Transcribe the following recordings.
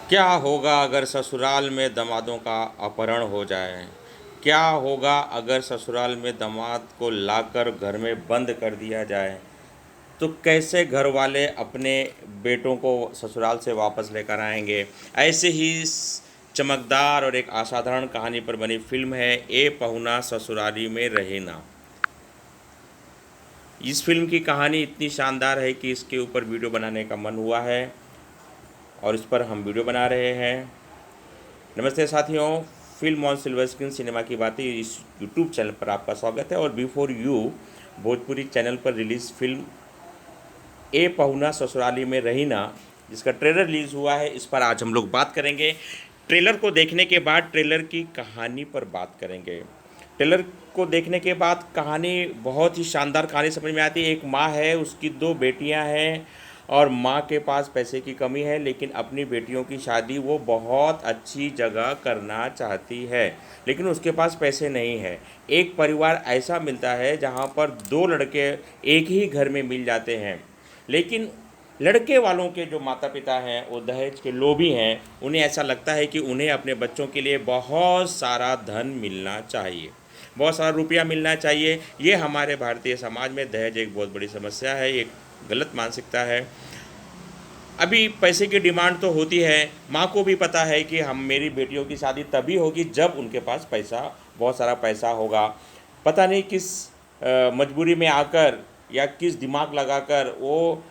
क्या होगा अगर ससुराल में दामादों का अपहरण हो जाए? क्या होगा अगर ससुराल में दामाद को लाकर घर में बंद कर दिया जाए? तो कैसे घर वाले अपने बेटों को ससुराल से वापस लेकर आएंगे? ऐसे ही चमकदार और एक असाधारण कहानी पर बनी फिल्म है ए पहुना ससुराली में रहे ना। इस फिल्म की कहानी इतनी शानदार है कि इसके ऊपर वीडियो बनाने का मन हुआ है और इस पर हम वीडियो बना रहे हैं। नमस्ते साथियों, film on silver screen cinema की बातें इस यूट्यूब चैनल पर आपका स्वागत है। और बिफोर यू भोजपुरी चैनल पर रिलीज़ फिल्म ए पहुना ससुराली में रहीना, जिसका ट्रेलर रिलीज़ हुआ है, इस पर आज हम लोग बात करेंगे। ट्रेलर को देखने के बाद ट्रेलर की कहानी पर बात करेंगे। ट्रेलर को देखने के बाद कहानी बहुत ही शानदार कहानी समझ में आती है। एक माँ है, उसकी दो बेटियां हैं और माँ के पास पैसे की कमी है, लेकिन अपनी बेटियों की शादी वो बहुत अच्छी जगह करना चाहती है, लेकिन उसके पास पैसे नहीं है। एक परिवार ऐसा मिलता है जहाँ पर दो लड़के एक ही घर में मिल जाते हैं, लेकिन लड़के वालों के जो माता पिता हैं वो दहेज के लोभी हैं। उन्हें ऐसा लगता है कि उन्हें अपने बच्चों के लिए बहुत सारा धन मिलना चाहिए, बहुत सारा रुपया मिलना चाहिए। ये हमारे भारतीय समाज में दहेज एक बहुत बड़ी समस्या है, एक गलत मानसिकता है। अभी पैसे की डिमांड तो होती है, माँ को भी पता है कि हम मेरी बेटियों की शादी तभी होगी जब उनके पास पैसा, बहुत सारा पैसा होगा। पता नहीं किस मजबूरी में आकर या किस दिमाग लगाकर वो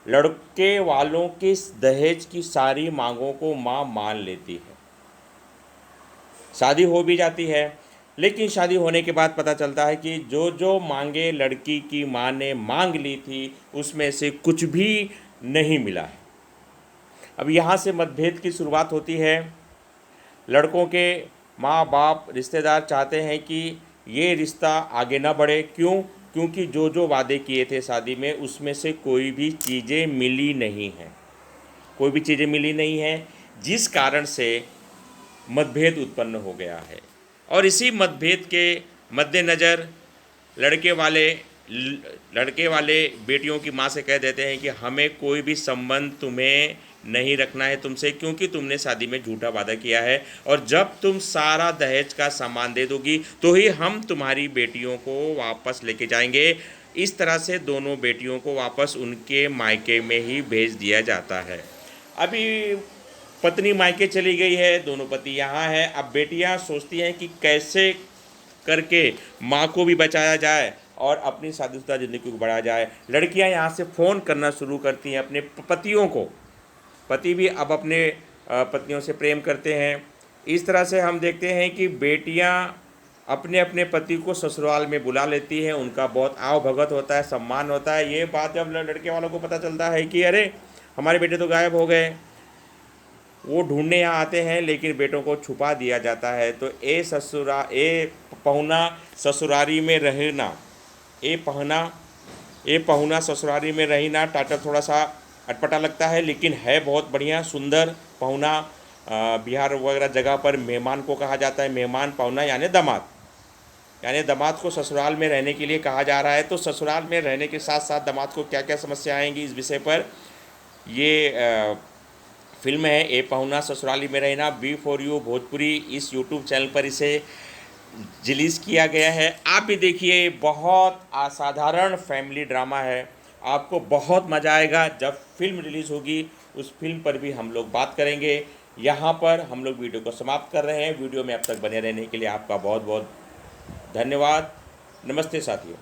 लड़के वालों की दहेज की सारी मांगों को माँ मान लेती है। शादी हो भी जाती है, लेकिन शादी होने के बाद पता चलता है कि जो जो मांगे लड़की की माँ ने मांग ली थी उसमें से कुछ भी नहीं मिला है। अब यहाँ से मतभेद की शुरुआत होती है। लड़कों के माँ बाप रिश्तेदार चाहते हैं कि ये रिश्ता आगे ना बढ़े। क्यों? क्योंकि जो जो वादे किए थे शादी में उसमें से कोई भी चीज़ें मिली नहीं हैं, कोई भी चीज़ें मिली नहीं हैं, जिस कारण से मतभेद उत्पन्न हो गया है। और इसी मतभेद के मद्देनज़र लड़के वाले लड़के वाले बेटियों की माँ से कह देते हैं कि हमें कोई भी संबंध तुम्हें नहीं रखना है तुमसे, क्योंकि तुमने शादी में झूठा वादा किया है और जब तुम सारा दहेज का सामान दे दोगी तो ही हम तुम्हारी बेटियों को वापस लेके जाएंगे। इस तरह से दोनों बेटियों को वापस उनके मायके में ही भेज दिया जाता है। अभी पत्नी मायके चली गई है, दोनों पति यहाँ है। अब बेटियाँ सोचती हैं कि कैसे करके माँ को भी बचाया जाए और अपनी शादीशुदा ज़िंदगी को बढ़ाया जाए। लड़कियाँ यहाँ से फ़ोन करना शुरू करती हैं अपने पतियों को। पति भी अब अपने पत्नियों से प्रेम करते हैं। इस तरह से हम देखते हैं कि बेटियाँ अपने अपने पति को ससुराल में बुला लेती हैं, उनका बहुत आव भगत होता है, सम्मान होता है। ये बात जब लड़के वालों को पता चलता है कि अरे हमारे बेटे तो गायब हो गए, वो ढूंढने यहाँ आते हैं, लेकिन बेटों को छुपा दिया जाता है। तो ए पहुना ससुरारी में रहना, ए पहना ए पहुना ससुरारी में रहना टाइटल थोड़ा सा अटपटा लगता है, लेकिन है बहुत बढ़िया सुंदर। पहुना बिहार वगैरह जगह पर मेहमान को कहा जाता है। मेहमान पहुना यानी दामाद, यानी दामाद को ससुराल में रहने के लिए कहा जा रहा है। तो ससुराल में रहने के साथ साथ दामाद को क्या क्या समस्या आएंगी, इस विषय पर ये फिल्म है ए पहुना ससुराली में रहना। बी फॉर यू भोजपुरी इस यूट्यूब चैनल पर इसे रिलीज़ किया गया है। आप भी देखिए, बहुत असाधारण फैमिली ड्रामा है। आपको बहुत मज़ा आएगा। जब फिल्म रिलीज़ होगी उस फिल्म पर भी हम लोग बात करेंगे। यहाँ पर हम लोग वीडियो को समाप्त कर रहे हैं। वीडियो में अब तक बने रहने के लिए आपका बहुत बहुत धन्यवाद। नमस्ते साथियों।